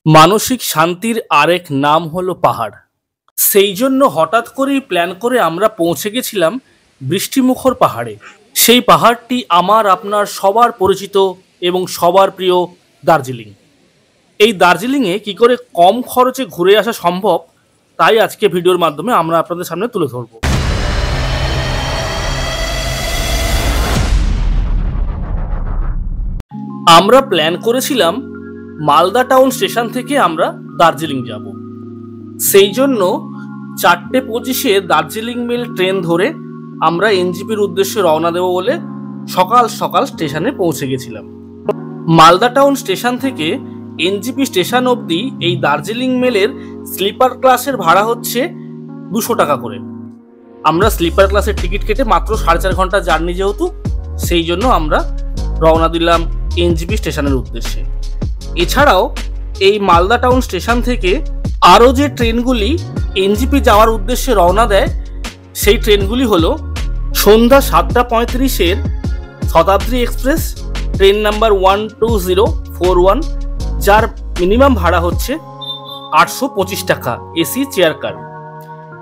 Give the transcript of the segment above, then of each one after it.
মানসিক শান্তির আরেক নাম হলো পাহাড়। সেই জন্য হঠাৎ করেই প্ল্যান করে আমরা পৌঁছে গেছিলাম বৃষ্টিমুখর পাহাড়ে। সেই পাহাড়টি আমার আপনার সবার পরিচিত এবং সবার প্রিয় দার্জিলিং। এই দার্জিলিংয়ে কি করে কম খরচে ঘুরে আসা সম্ভব, তাই আজকে ভিডিওর মাধ্যমে আমরা আপনাদের সামনে তুলে ধরব। আমরা প্ল্যান করেছিলাম মালদা টাউন স্টেশন থেকে আমরা দার্জিলিং যাব। সেই জন্য 4:25-এ দার্জিলিং মেল ট্রেন ধরে আমরা এনজিপির উদ্দেশ্যে রওনা দেব বলে সকাল সকাল স্টেশনে পৌঁছে গেছিলাম। মালদা টাউন স্টেশন থেকে এনজিপি স্টেশন অবধি এই দার্জিলিং মেলের স্লিপার ক্লাসের ভাড়া হচ্ছে 200 টাকা করে। আমরা স্লিপার ক্লাসের টিকিট কেটে মাত্র 4.5 ঘন্টা জার্নি, যেহেতু সেই জন্য আমরা রওনা দিলাম এনজিপি স্টেশনের উদ্দেশ্যে। এছাড়াও এই মালদা টাউন স্টেশন থেকে আরও যে ট্রেনগুলি এনজিপি যাওয়ার উদ্দেশ্যে রওনা দেয়, সেই ট্রেনগুলি হলো সন্ধ্যা 7:35-এর শতাব্দী এক্সপ্রেস ট্রেন নাম্বার 12041, যার মিনিমাম ভাড়া হচ্ছে 825 টাকা এসি চেয়ার কার।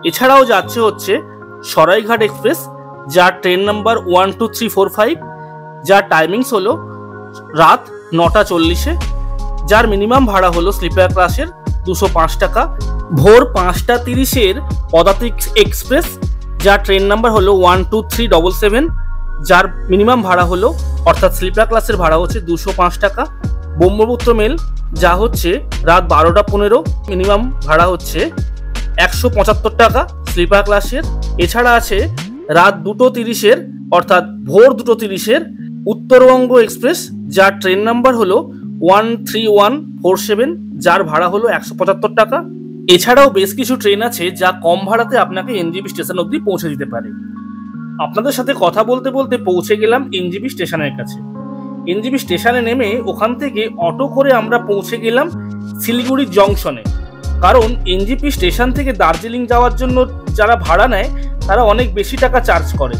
এছাড়াও যাচ্ছে হচ্ছে সরাইঘাট এক্সপ্রেস, যার ট্রেন নাম্বার 12345, যার টাইমিংস হলো রাত 9:40-এ, যার মিনিমাম ভাড়া হলো স্লিপার ক্লাসের 205 টাকা। ভোর 5:30-এর পদাতিক এক্সপ্রেস, যার ট্রেন নাম্বার হলো 12377, যার মিনিমাম ভাড়া হলো অর্থাৎ স্লিপার ক্লাসের ভাড়া হচ্ছে 205 টাকা। ব্রহ্মপুত্র মেল, যা হচ্ছে রাত 12:15, মিনিমাম ভাড়া হচ্ছে 175 টাকা স্লিপার ক্লাসের। এছাড়া আছে রাত 2:30-এর অর্থাৎ ভোর 2:30-এর উত্তরবঙ্গ এক্সপ্রেস, যার ট্রেন নাম্বার হলো 13147, যার ভাড়া হলো 175 টাকা। এছাড়াও বেশ কিছু ট্রেন আছে যা কম ভাড়াতে আপনাকে এনজিপি স্টেশন অবধি পৌঁছে দিতে পারে। আপনাদের সাথে কথা বলতে বলতে পৌঁছে গেলাম এনজিপি স্টেশনের কাছে। এনজিপি স্টেশনে নেমে ওখান থেকে অটো করে আমরা পৌঁছে গেলাম শিলিগুড়ি জংশনে। কারণ এনজিপি স্টেশন থেকে দার্জিলিং যাওয়ার জন্য যারা ভাড়া নেয় তারা অনেক বেশি টাকা চার্জ করে।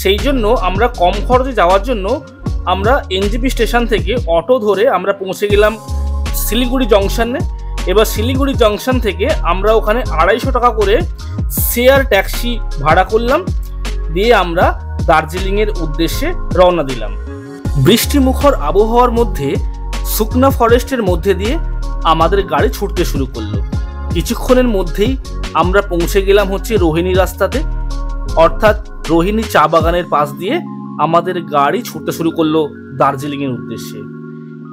সেই জন্য আমরা কম খরচে যাওয়ার জন্য আমরা এনজিপি স্টেশন থেকে অটো ধরে আমরা পৌঁছে গেলাম শিলিগুড়ি জংশনে। এবার শিলিগুড়ি জংশন থেকে আমরা ওখানে 250 টাকা করে শেয়ার ট্যাক্সি ভাড়া করলাম, দিয়ে আমরা দার্জিলিংয়ের উদ্দেশ্যে রওনা দিলাম। বৃষ্টিমুখর আবহাওয়ার মধ্যে শুকনা ফরেস্টের মধ্যে দিয়ে আমাদের গাড়ি ছুটতে শুরু করলো। কিছুক্ষণের মধ্যেই আমরা পৌঁছে গেলাম হচ্ছে রোহিণী রাস্তাতে, অর্থাৎ রোহিণী চা বাগানের পাশ দিয়ে আমাদের গাড়ি ছুটতে শুরু করলো দার্জিলিংয়ের উদ্দেশ্যে।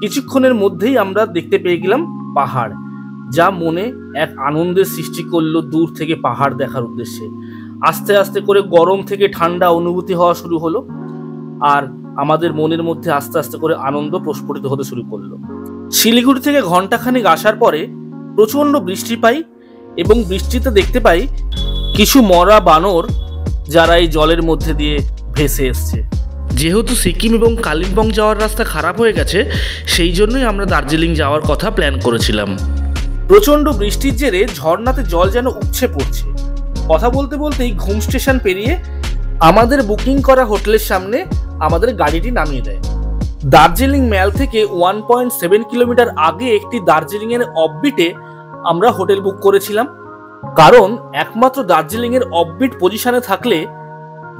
কিছুক্ষণের মধ্যেই আমরা দেখতে পেয়ে গেলাম পাহাড়, যা মনে এক আনন্দের সৃষ্টি করলো দূর থেকে পাহাড় দেখার উদ্দেশ্যে। আস্তে আস্তে করে গরম থেকে ঠান্ডা অনুভূতি হওয়া শুরু হলো, আর আমাদের মনের মধ্যে আস্তে আস্তে করে আনন্দ প্রস্ফুটিত হতে শুরু করলো। শিলিগুড়ি থেকে ঘন্টাখানেক আসার পরে প্রচণ্ড বৃষ্টি পাই, এবং বৃষ্টিতে দেখতে পাই কিছু মরা বানর, যারা এই জলের মধ্যে দিয়ে ভেসে এসছে। যেহেতু সিকিম এবং কালিম্পং যাওয়ার রাস্তা খারাপ হয়ে গেছে, সেই জন্যই আমরা দার্জিলিং যাওয়ার কথা প্ল্যান করেছিলাম। প্রচণ্ড বৃষ্টির জেরে ঝর্ণাতে জল যেন উপচে পড়ছে। কথা বলতে বলতেই ঘুম স্টেশন পেরিয়ে আমাদের বুকিং করা হোটেলের সামনে আমাদের গাড়িটি নামিয়ে দেয়। দার্জিলিং ম্যাল থেকে 1.7 কিলোমিটার আগে একটি দার্জিলিংয়ের অফবিটে আমরা হোটেল বুক করেছিলাম, কারণ একমাত্র দার্জিলিংয়ের অফবিট পজিশনে থাকলে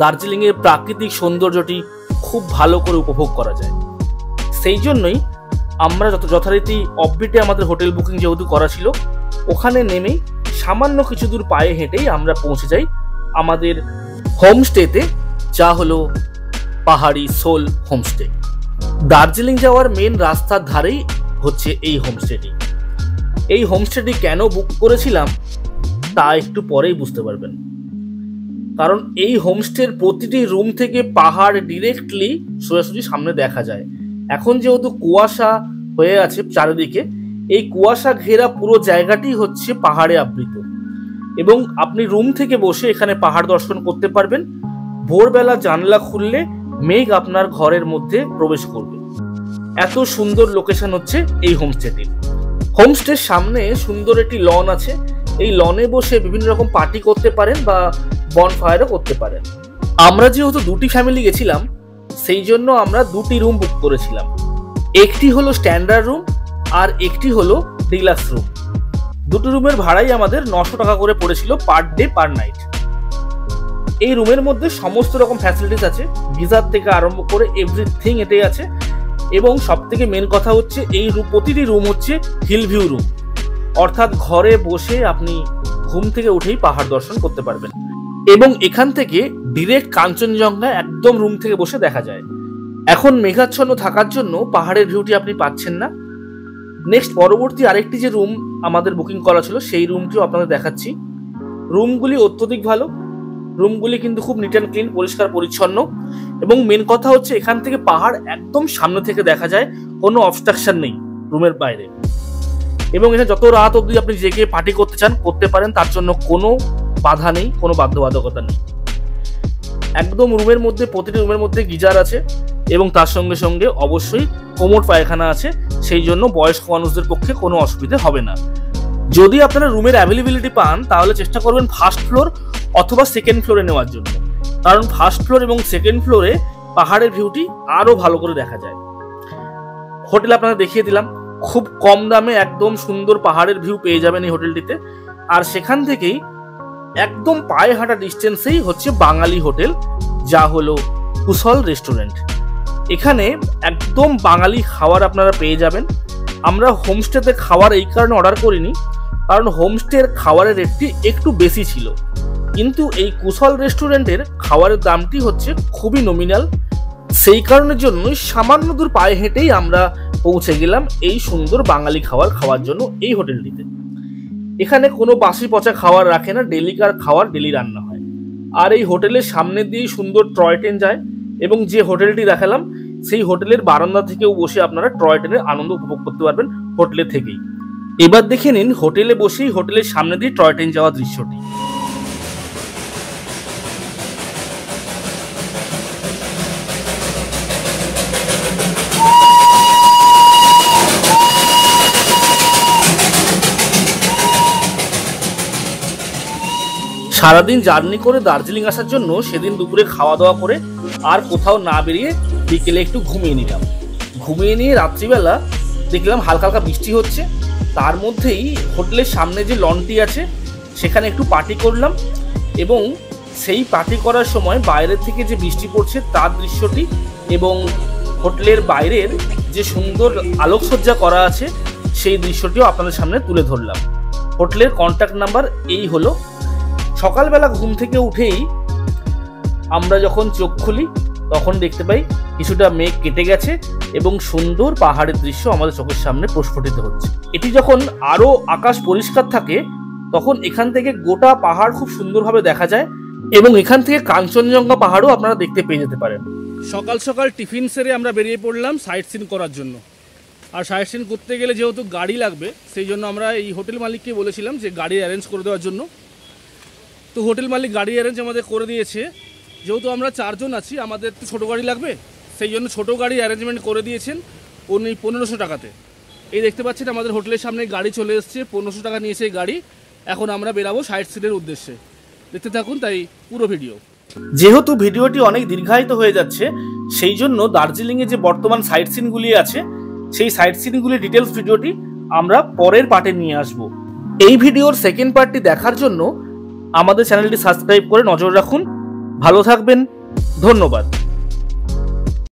দার্জিলিংয়ের প্রাকৃতিক সৌন্দর্যটি খুব ভালো করে উপভোগ করা যায়। সেই জন্যই আমরা যথারীতি অফবিটে আমাদের হোটেল বুকিং যেহেতু করা ছিল, ওখানে নেমেই সামান্য কিছু দূর পায়ে হেঁটেই আমরা পৌঁছে যাই আমাদের হোমস্টেতে, যা হলো পাহাড়ি সোল হোমস্টে। দার্জিলিং যাওয়ার মেন রাস্তার ধারেই হচ্ছে এই হোমস্টেটি। এই হোমস্টেটি কেন বুক করেছিলাম তা একটু পরেই বুঝতে পারবেন, কারণ এই হোমস্টের প্রতিটি রুম থেকে পাহাড় ডিরেক্টলি সোজাসুজি সামনে দেখা যায়। এখন যেহেতু কুয়াশা হয়ে আছে চারিদিকে, এই কুয়াশা ঘেরা পুরো জায়গাটি হচ্ছে পাহাড়ে আবৃত, এবং আপনি রুম থেকে বসে এখানে পাহাড় দর্শন করতে পারবেন। ভোরবেলা জানলা খুললে মেঘ আপনার ঘরের মধ্যে প্রবেশ করবে। এত সুন্দর লোকেশন হচ্ছে এই হোমস্টেটির। হোমস্টের সামনে সুন্দর একটি লন আছে, এই লনে বসে বিভিন্ন রকম পার্টি করতে পারেন বা বনফায়ারও করতে পারেন। আমরা যেহেতু দুটি ফ্যামিলি গেছিলাম, সেই জন্য আমরা দুটি রুম বুক করেছিলাম। একটি হলো স্ট্যান্ডার্ড রুম আর একটি হলো ডিলাক্স রুম। দুটো রুমের ভাড়াই আমাদের 900 টাকা করে পড়েছিল পার ডে পার নাইট। এই রুমের মধ্যে সমস্ত রকম ফ্যাসিলিটিস আছে, গিজার থেকে আরম্ভ করে এভরিথিং এটাই আছে। এবং সব থেকে মেন কথা হচ্ছে এই প্রতিটি রুম হচ্ছে হিল ভিউ রুম, অর্থাৎ ঘরে বসে আপনি ঘুম থেকে উঠেই পাহাড় দর্শন করতে পারবেন। এবং এখান থেকে ডিরেক্ট কাঞ্চনজঙ্ঘা একদম রুম থেকে বসে দেখা যায়। এখন মেঘাচ্ছন্ন থাকার জন্য পাহাড়ের ভিউটি আপনি পাচ্ছেন না। নেক্সট পরবর্তী আরেকটি যে রুম আমাদের বুকিং করা ছিল সেই রুমটিও আপনাদের দেখাচ্ছি। রুমগুলি অত্যধিক ভালো, রুমগুলি কিন্তু খুব নিট অ্যান্ড ক্লিন, পরিষ্কার পরিচ্ছন্ন। এবং মেন কথা হচ্ছে এখান থেকে পাহাড় একদম সামনে থেকে দেখা যায়, কোনো অবস্ট্রাকশন নেই রুমের বাইরে। এবং এখানে যত রাত অবধি আপনি জেগে পার্টি করতে চান করতে পারেন, তার জন্য কোনো বাধা নেই, কোনো বাধ্যবাধকতা নেই। একদম রুমের মধ্যে প্রতিটি রুমের মধ্যে গিজার আছে এবং তার সঙ্গে সঙ্গে অবশ্যই কোমোড পায়খানা আছে, সেই জন্য বয়স্ক মানুষদের পক্ষে কোনো অসুবিধা হবে না। যদি আপনারা রুমের অ্যাভেলেবিলিটি পান তাহলে চেষ্টা করবেন ফার্স্ট ফ্লোর অথবা সেকেন্ড ফ্লোরে নেওয়ার জন্য, কারণ ফার্স্ট ফ্লোর এবং সেকেন্ড ফ্লোরে পাহাড়ের ভিউটি আরো ভালো করে দেখা যায়। হোটেল আপনাদের দেখিয়ে দিলাম, খুব কম দামে একদম সুন্দর পাহাড়ের ভিউ পেয়ে যাবেন এই হোটেলটিতে। আর সেখান থেকেই একদম পায়ে হাঁটা ডিস্টেন্সেই হচ্ছে বাঙালি হোটেল, যা হলো কুশল রেস্টুরেন্ট। এখানে একদম বাঙালি খাবার আপনারা পেয়ে যাবেন। আমরা হোমস্টেতে খাবার এই কারণে অর্ডার করিনি, কারণ হোমস্টের খাবারের রেটটি একটু বেশি ছিল, কিন্তু এই কুশল রেস্টুরেন্টের খাবারের দামটি হচ্ছে খুবই নমিনাল। সেই কারণের জন্যই সামান্য দূর পায়ে হেঁটেই আমরা পৌঁছে গেলাম এই সুন্দর বাঙালি খাবার খাওয়ার জন্য এই হোটেলটিতে। এখানে কোনো বাসি পচা খাবার রাখে না, ডেলিকার খাবার ডেলি রান্না হয়। আর এই হোটেলের সামনে দিয়েই সুন্দর টয় ট্রেন যায়, এবং যে হোটেলটি দেখালাম সেই হোটেলের বারান্দা থেকেও বসে আপনারা টয় ট্রেনের আনন্দ উপভোগ করতে পারবেন হোটেলে থেকেই। এবার দেখে নিন হোটেলে বসেই হোটেলের সামনে দিয়ে টয় ট্রেন যাওয়ার দৃশ্যটি। সারাদিন জার্নি করে দার্জিলিং আসার জন্য সেদিন দুপুরে খাওয়া দাওয়া করে আর কোথাও না বেরিয়ে বিকেলে একটু ঘুমিয়ে নিলাম। ঘুমিয়ে নিয়ে রাত্রিবেলা দেখলাম হালকা হালকা বৃষ্টি হচ্ছে, তার মধ্যেই হোটেলের সামনে যে লনটি আছে সেখানে একটু পার্টি করলাম। এবং সেই পার্টি করার সময় বাইরের থেকে যে বৃষ্টি পড়ছে তার দৃশ্যটি এবং হোটেলের বাইরের যে সুন্দর আলোকসজ্জা করা আছে সেই দৃশ্যটিও আপনাদের সামনে তুলে ধরলাম। হোটেলের কন্ট্যাক্ট নাম্বার এই হলো। সকালবেলা ঘুম থেকে উঠেই আমরা যখন চোখ খুলি তখন দেখতে পাই কিছুটা মেঘ কেটে গেছে এবং সুন্দর পাহাড়ের দৃশ্য আমাদের চোখের সামনে প্রস্ফুটিত হচ্ছে। এটি যখন আরো আকাশ পরিষ্কার থাকে তখন এখান থেকে গোটা পাহাড় খুব সুন্দরভাবে দেখা যায় এবং এখান থেকে কাঞ্চনজঙ্ঘা পাহাড়ও আপনারা দেখতে পেয়ে যেতে পারেন। সকাল সকাল টিফিন সেরে আমরা বেরিয়ে পড়লাম সাইট সিন করার জন্য। আর সাইট সিন করতে গেলে যেহেতু গাড়ি লাগবে সেই জন্য আমরা এই হোটেল মালিককে বলেছিলাম যে গাড়ি অ্যারেঞ্জ করে দেওয়ার জন্য। তো হোটেল মালিক গাড়ি অ্যারেঞ্জ আমাদের করে দিয়েছে। যেহেতু আমরা 4 জন আছি, আমাদের তো ছোটো গাড়ি লাগবে, সেই জন্য ছোটো গাড়ি অ্যারেঞ্জমেন্ট করে দিয়েছেন উনি 1500 টাকাতে। এই দেখতে পাচ্ছেন আমাদের হোটেলের সামনে গাড়ি চলে এসছে, 1500 টাকা নিয়েছে এই গাড়ি। এখন আমরা বেরাবো সাইট সিনের উদ্দেশ্যে, দেখতে থাকুন তাই পুরো ভিডিও। যেহেতু ভিডিওটি অনেক দীর্ঘায়িত হয়ে যাচ্ছে সেই জন্য দার্জিলিংয়ে যে বর্তমান সাইট সিনগুলি আছে সেই সাইট সিনগুলির ডিটেলস ভিডিওটি আমরা পরের পার্টে নিয়ে আসব। এই ভিডিওর সেকেন্ড পার্টটি দেখার জন্য আমাদের চ্যানেলটি সাবস্ক্রাইব করে নজর রাখুন। ভালো থাকবেন, ধন্যবাদ।